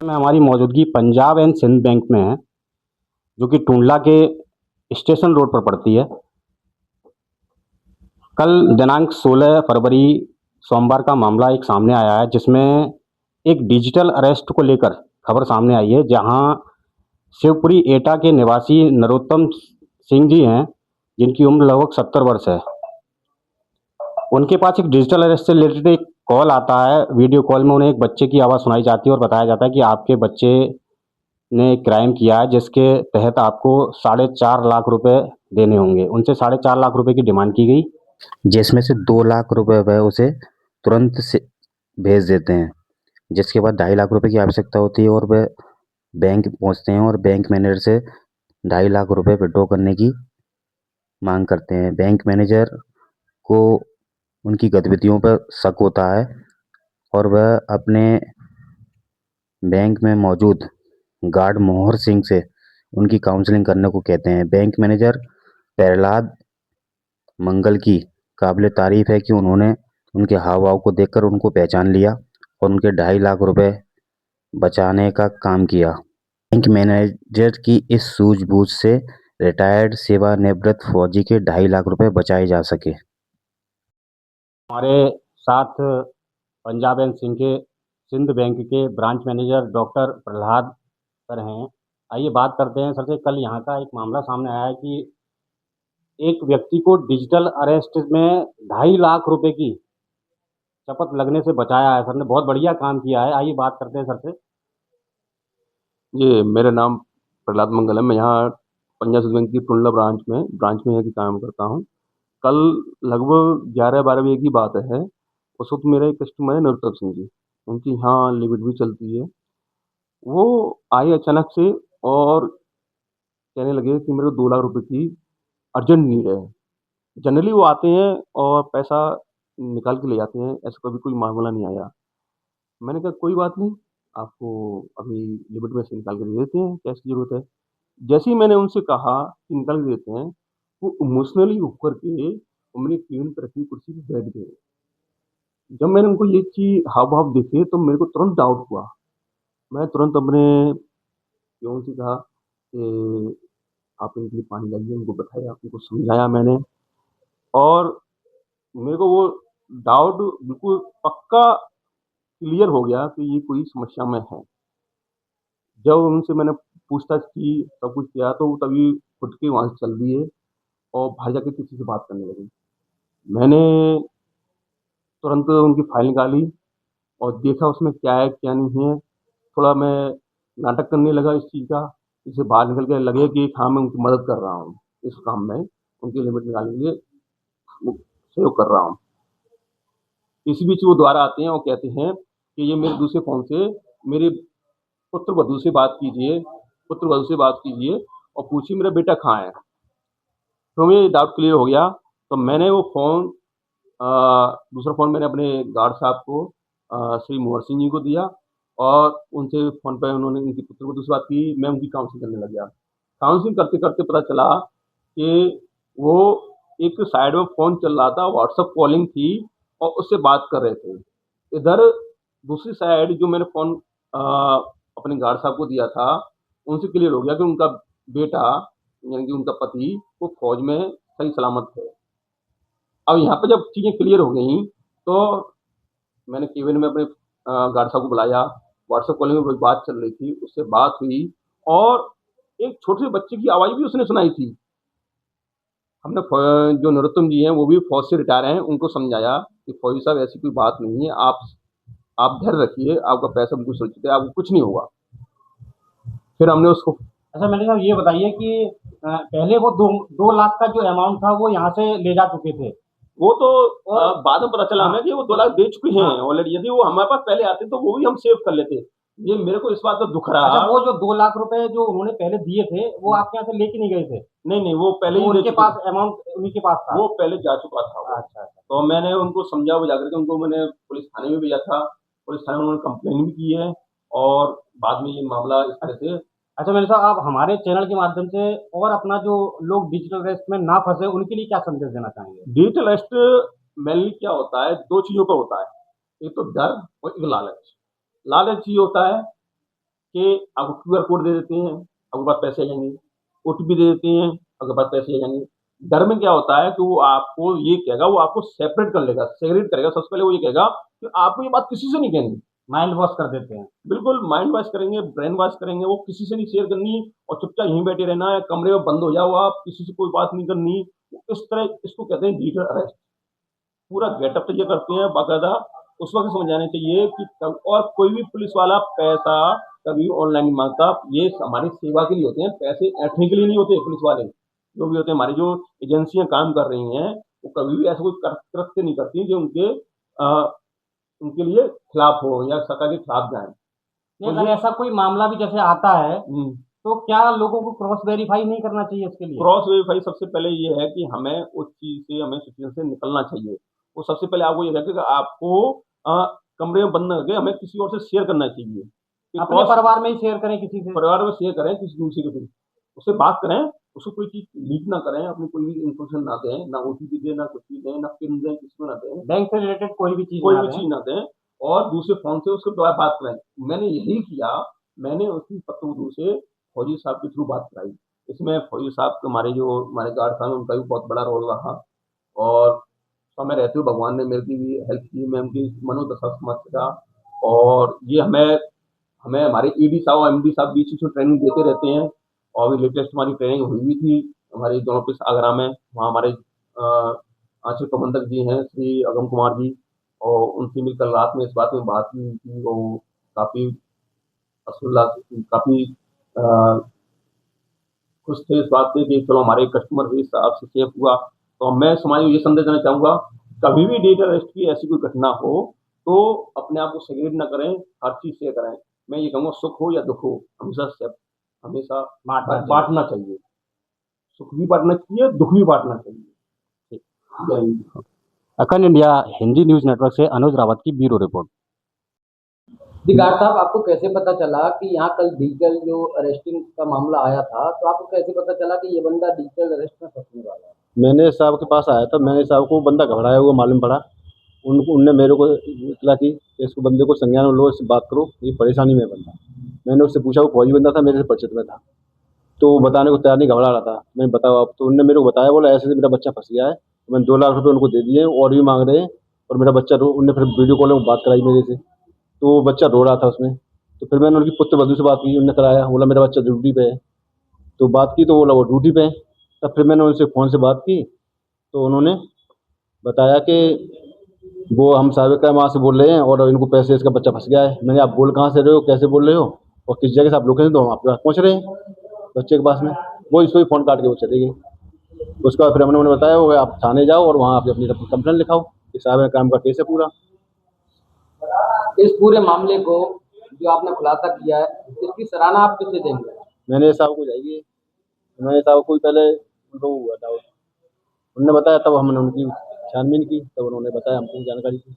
में हमारी मौजूदगी पंजाब एंड सिंध बैंक में है, जो कि टुंडला के स्टेशन रोड पर पड़ती है। कल दिनांक 16 फरवरी सोमवार का मामला एक सामने आया है, जिसमें एक डिजिटल अरेस्ट को लेकर खबर सामने आई है, जहां शिवपुरी एटा के निवासी नरोत्तम सिंह जी हैं, जिनकी उम्र लगभग 70 वर्ष है। उनके पास एक डिजिटल अरेस्ट से रिलेटेड एक कॉल आता है। वीडियो कॉल में उन्हें एक बच्चे की आवाज़ सुनाई जाती है और बताया जाता है कि आपके बच्चे ने क्राइम किया है, जिसके तहत आपको 4.5 लाख रुपए देने होंगे। उनसे 4.5 लाख रुपए की डिमांड की गई, जिसमें से 2 लाख रुपए वह उसे तुरंत से भेज देते हैं, जिसके बाद 2.5 लाख रुपए की आवश्यकता होती है और वह बैंक पहुंचते हैं और बैंक मैनेजर से 2.5 लाख रुपए विड्रॉ करने की मांग करते हैं। बैंक मैनेजर को उनकी गतिविधियों पर शक होता है और वह अपने बैंक में मौजूद गार्ड मोहर सिंह से उनकी काउंसलिंग करने को कहते हैं। बैंक मैनेजर प्रहलाद मंगल की काबिल तारीफ है कि उन्होंने उनके हाव भाव को देखकर उनको पहचान लिया और उनके 2.5 लाख रुपए बचाने का काम किया। बैंक मैनेजर की इस सूझबूझ से रिटायर्ड सेवानिवृत्त फौजी के 2.5 लाख रुपए बचाए जा सके। हमारे साथ पंजाब एंड सिंध बैंक के branch manager doctor Prahlad sir हैं। आइए बात करते हैं सर से। कल यहाँ का एक मामला सामने आया है कि एक व्यक्ति को डिजिटल अरेस्ट में 2.5 लाख रुपए की शपथ लगने से बचाया है। सर ने बहुत बढ़िया काम किया है। आइए बात करते हैं सर से। जी, मेरा नाम प्रहलाद मंगल है। मैं यहाँ पंजाब सिंध बैंक की टुंडला ब्रांच में है कि काम करता हूँ। कल लगभग 11-12 बजे की बात है। उस वक्त मेरा एक कस्टमर है नरोत्तम सिंह जी, उनकी यहाँ लिमिट भी चलती है। वो आए अचानक से और कहने लगे कि मेरे को 2 लाख रुपए की अर्जेंट नीड है। जनरली वो आते हैं और पैसा निकाल के ले जाते हैं, ऐसा कभी कोई मामला नहीं आया। मैंने कहा कोई बात नहीं, आपको अभी लिमिट में से निकाल के दे देते हैं, कैश की ज़रूरत है। जैसे ही मैंने उनसे कहा कि निकाल के देते हैं, वो इमोशनली होकर के वो मेरे केबिन पे रखी कुर्सी पे बैठ गए। जब मैंने उनको ये चीज़ हाव-भाव देखे तो मेरे को तुरंत डाउट हुआ। मैं तुरंत अपने पियून से कहा कि आप इनके लिए पानी लाइए, उनको बैठाया, उनको समझाया मैंने और मेरे को वो डाउट बिल्कुल पक्का क्लियर हो गया कि ये कोई समस्या में है। जब उनसे मैंने पूछताछ की, सब कुछ किया तो तभी उठ के वहाँ से चल दिए और बाहर जाके किसी से बात करने लगे। मैंने तुरंत उनकी फाइल निकाली और देखा उसमें क्या है, क्या नहीं है। थोड़ा मैं नाटक करने लगा इस चीज़ का, इससे बाहर निकल के लगे कि हाँ, मैं उनकी मदद कर रहा हूँ, इस काम में, उनकी लिमिट निकालने के लिए वो सहयोग कर रहा हूँ। इसी बीच वो दोबारा आते हैं और कहते हैं कि ये मेरे दूसरे फ़ोन से मेरे पुत्रवधू से बात कीजिए, पुत्रवधू से बात कीजिए और पूछिए मेरा बेटा कहाँ है। तो मुझे डाउट क्लियर हो गया, तो मैंने वो फ़ोन दूसरा फ़ोन मैंने अपने गार्ड साहब को श्री मोहर सिंह जी को दिया और उनसे फ़ोन पे उन्होंने उनकी पुत्रवधू से बात की, मैं उनकी काउंसलिंग करने लग गया। काउंसलिंग करते-करते पता चला कि वो एक साइड में फ़ोन चल रहा था, व्हाट्सएप कॉलिंग थी और उससे बात कर रहे थे। इधर दूसरी साइड जो मैंने फ़ोन अपने गार्ड साहब को दिया था, उनसे क्लियर हो गया कि उनका बेटा यानी कि उनका पति वो फ़ौज में सही सलामत है। अब यहाँ पे जब चीज़ें क्लियर हो गईं, तो मैंने केबिन में अपने गार्ड साहब को बुलाया, व्हाट्सएप कॉलिंग में कोई बात चल रही थी, उससे बात हुई और एक छोटे से बच्चे की आवाज़ भी उसने सुनाई थी। हमने जो नरोत्तम जी हैं, वो भी फ़ौज से रिटायर हैं, उनको समझाया कि फौजी साहब ऐसी कोई बात नहीं है, आप धैर्य रखिए, आपका पैसा बिल्कुल सुरक्षित है, आपको कुछ नहीं होगा। फिर हमने उसको अच्छा मैनेजर साहब ये बताइए कि पहले वो 2 लाख का जो अमाउंट था वो यहाँ से ले जा चुके थे। वो तो बाद में पता चला हमें कि वो 2 लाख दे चुके हैं ऑलरेडी। यदि वो हमारे पास पहले आते तो वो भी हम सेव कर लेते। ये मेरे को इस बात का दुःख रहा। अच्छा वो जो 2 लाख रुपए जो उन्होंने पहले दिए थे वो आपके यहाँ से लेके नहीं गए थे? नहीं, वो पहले ही उनके पास अमाउंट उन्हीं के पास था? वो पहले जा चुका था वो। अच्छा। तो मैंने उनको समझा बुझा करके उनको मैंने पुलिस थाने में भेजा था। पुलिस थाने में उन्होंने कंप्लेन भी की है और बाद में ये मामला इस तरह से। अच्छा मैनेजर साहब आप हमारे चैनल के माध्यम से और अपना जो लोग डिजिटल अरेस्ट में ना फंसे उनके लिए क्या संदेश देना चाहेंगे? डिजिटल अरेस्ट मेनली क्या होता है, 2 चीज़ों पे होता है। एक तो डर और एक लालच। लालच ये होता है कि आपको क्यूआर कोड दे देते हैं, आपके पास पैसे आ जाएँगे, ओटीपी दे देते हैं, आपके पास पैसे आ जाएँगे। डर में क्या होता है कि वो आपको ये कहेगा, वो आपको सेपरेट कर लेगा, सेग्रीगेट करेगा। सबसे पहले वो ये कहेगा कि आपको ये बात किसी से नहीं कहनी। माइंड वॉश कर देते हैं। बिल्कुल माइंड वॉश करेंगे, ब्रेन वॉश करेंगे, वो किसी से नहीं शेयर करनी और चुपचाप यहीं बैठे रहना है, कमरे में बंद हो जाओ आप, किसी से कोई बात नहीं करनी। इस तरह इसको कहते हैं डिजिटल अरेस्ट। पूरा गेटअप तो ये करते हैं बाकायदा। उस वक़्त समझ जाना चाहिए कि कब और कोई भी पुलिस वाला पैसा कभी ऑनलाइन नहीं माँगता। ये हमारी सेवा के लिए होते हैं, पैसे ऐंठने के लिए नहीं होते पुलिस वाले। जो भी होते हैं, हमारी जो एजेंसियाँ काम कर रही हैं, वो कभी भी ऐसा कोई कृत्य नहीं करती जो उनके लिए खिलाफ हो या सरकार के खिलाफ जाएँ। नहीं, अगर ऐसा कोई मामला भी जैसे आता है, हुँ। तो क्या लोगों को क्रॉस वेरीफाई नहीं करना चाहिए इसके लिए? क्रॉस वेरीफाई सबसे पहले ये है कि हमें उस चीज़ से हमें सिचुएशन से निकलना चाहिए। वो सबसे पहले आपको ये रहेगा कि आपको कमरे में बंद करके हमें किसी और से शेयर करना चाहिए। कि अपने क्रॉस परिवार में ही शेयर करें किसी से। परिवार में शेयर करें किसी दूसरे के थ्रू। उससे बात करें, उसको कोई चीज़ लीक ना करें, अपनी कोई भी इन्फॉर्मेशन ना दें, ना ओटीपी दें, ना कुछ भी दें, ना पिन दें, किसी को ना दें। बैंक से रिलेटेड कोई भी चीज़ कोई ना भी दें। चीज़ ना दें और दूसरे फ़ोन से उसके द्वारा बात कराएँ। मैंने यही किया, मैंने उसी पतवंतु से फौजी साहब के थ्रू बात कराई। इसमें फौजी साहब हमारे गार्ड साहब हैं, उनका भी बहुत बड़ा रोल रहा और समय रहते हुए भगवान ने मेरी भी हेल्प की, मैं उनकी मनोदशा समझ सका और ये हमें हमें हमारे ईडी साहब और एमडी साहब बीच-बीच में ट्रेनिंग देते रहते हैं और अभी लेटेस्ट हमारी ट्रेनिंग हुई भी थी, हमारे जोन ऑफिस आगरा में। वहाँ हमारे आंचल प्रबंधक जी हैं, श्री अगम कुमार जी और उनसे भी कल रात में इस बात में बात हुई थी। वो काफ़ी काफ़ी अ, खुश थे इस बात से कि चलो हमारे कस्टमर भी इस हिसाब से सेफ हुआ। तो मैं समाज को ये संदेश देना चाहूँगा, कभी भी डिजिटल अरेस्ट की ऐसी कोई घटना हो, तो अपने आप को सेग्रीगेट ना करें, हर चीज़ शेयर करें। मैं ये कहूँगा सुख हो या दुःख हो, हमेशा बाँटना चाहिए। सुख भी बाँटना चाहिए, दुःख भी बाँटना चाहिए। जय हिंद। अखंड इंडिया हिंदी न्यूज़ नेटवर्क से अनुज रावत की ब्यूरो रिपोर्ट। जी गार्ड साहब, आपको कैसे पता चला कि यहाँ कल डिजिटल जो अरेस्टिंग का मामला आया था, तो आपको कैसे पता चला कि ये बंदा डिजिटल अरेस्ट में फंसने वाला है? मैंने साहब के पास आया था, मैंने साहब को बंदा घबराया हुआ मालूम पड़ा। उनने मेरे को इत्तला की कि इसको बंदे को संज्ञान में लो, इससे बात करो, ये परेशानी में है बंदा। मैंने उससे पूछा, वो फौजी बंदा था, मेरे से परिचित में था, तो वो बताने को तैयार नहीं, घबरा रहा था। मैंने बताओ आप, तो उन्होंने मेरे को बताया, बोला ऐसे-ऐसे मेरा बच्चा फँस गया है। तो मैंने 2 लाख रुपए उनको दे दिए और भी माँग रहे हैं और मेरा बच्चा उनने फिर वीडियो कॉल में बात कराई मेरे से, तो वो बच्चा रो रहा था उसमें। तो फिर मैंने उनकी पुत्रवधू से बात की, उन्होंने कराया, बोला मेरा बच्चा ड्यूटी पे है। तो बात की तो बोला वो ड्यूटी पे है। तब फिर मैंने उनसे फ़ोन से बात की, तो उन्होंने बताया कि वो हम साइबर क्राइम वहाँ से बोल रहे हैं और इनको पैसे, इसका बच्चा फँस गया है। मैंने आप बोल कहाँ से रहे हो, कैसे बोल रहे हो और किस जगह से आप लोकेशन दो, हम आपके पास पहुँच रहे हैं बच्चे के पास में। वो इसको ही फ़ोन काट के वो चले गए। उसके बाद फिर हमने उन्हें बताया, हो आप थाने जाओ और वहाँ आप अपनी कंप्लेंट लिखाओ कि साइबर क्राइम का केस है पूरा। इस पूरे मामले को जो आपने खुलासा किया है, इसकी सराहना आप किससे देंगे? मैंने साहब को जाइए, मैंने साहब को पहले उनको हुआ था, उन्होंने बताया, तब हमने उनकी छानबीन की, तब उन्होंने बताया हमको जानकारी की।